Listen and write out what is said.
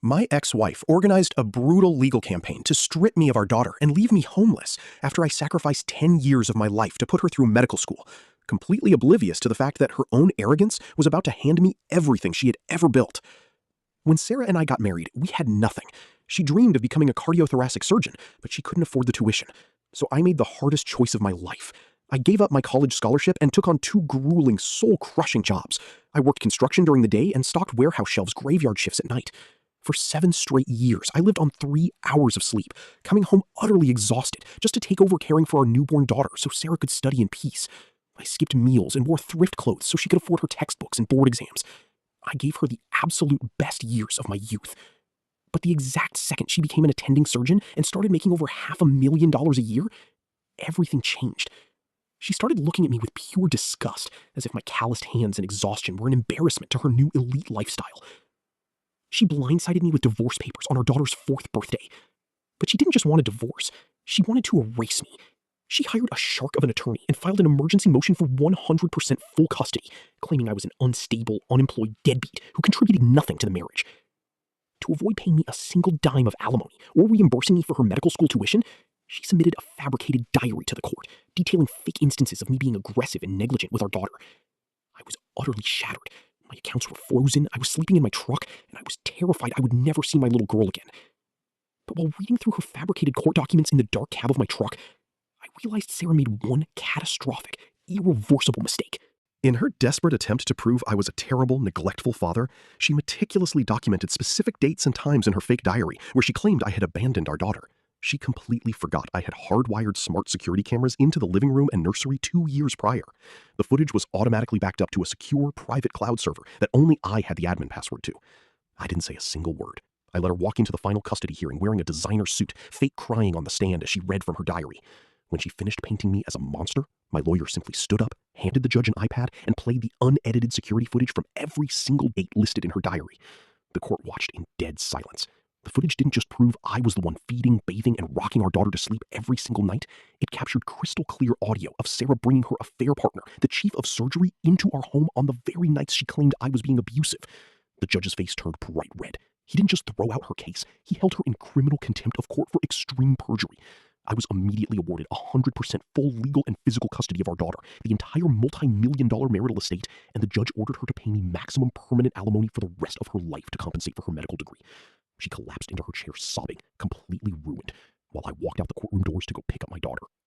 My ex-wife organized a brutal legal campaign to strip me of our daughter and leave me homeless after I sacrificed 10 years of my life to put her through medical school, completely oblivious to the fact that her own arrogance was about to hand me everything she had ever built. When Sarah and I got married, we had nothing. She dreamed of becoming a cardiothoracic surgeon, but she couldn't afford the tuition. So I made the hardest choice of my life. I gave up my college scholarship and took on two grueling, soul-crushing jobs. I worked construction during the day and stocked warehouse shelves graveyard shifts at night. For 7 straight years, I lived on 3 hours of sleep, coming home utterly exhausted just to take over caring for our newborn daughter so Sarah could study in peace. I skipped meals and wore thrift clothes so she could afford her textbooks and board exams. I gave her the absolute best years of my youth. But the exact second she became an attending surgeon and started making over $500,000 a year, everything changed. She started looking at me with pure disgust, as if my calloused hands and exhaustion were an embarrassment to her new elite lifestyle. She blindsided me with divorce papers on our daughter's 4th birthday. But she didn't just want a divorce. She wanted to erase me. She hired a shark of an attorney and filed an emergency motion for 100% full custody, claiming I was an unstable, unemployed deadbeat who contributed nothing to the marriage. To avoid paying me a single dime of alimony or reimbursing me for her medical school tuition, she submitted a fabricated diary to the court, detailing fake instances of me being aggressive and negligent with our daughter. I was utterly shattered. My accounts were frozen, I was sleeping in my truck, and I was terrified I would never see my little girl again. But while reading through her fabricated court documents in the dark cab of my truck, I realized Sarah made one catastrophic, irreversible mistake. In her desperate attempt to prove I was a terrible, neglectful father, she meticulously documented specific dates and times in her fake diary where she claimed I had abandoned our daughter. She completely forgot I had hardwired smart security cameras into the living room and nursery 2 years prior. The footage was automatically backed up to a secure, private cloud server that only I had the admin password to. I didn't say a single word. I let her walk into the final custody hearing wearing a designer suit, fake crying on the stand as she read from her diary. When she finished painting me as a monster, my lawyer simply stood up, handed the judge an iPad, and played the unedited security footage from every single date listed in her diary. The court watched in dead silence. The footage didn't just prove I was the one feeding, bathing, and rocking our daughter to sleep every single night. It captured crystal clear audio of Sarah bringing her affair partner, the chief of surgery, into our home on the very nights she claimed I was being abusive. The judge's face turned bright red. He didn't just throw out her case. He held her in criminal contempt of court for extreme perjury. I was immediately awarded 100% full legal and physical custody of our daughter, the entire multi-million-dollar marital estate, and the judge ordered her to pay me maximum permanent alimony for the rest of her life to compensate for her medical degree. She collapsed into her chair sobbing, completely ruined, while I walked out the courtroom doors to go pick up my daughter.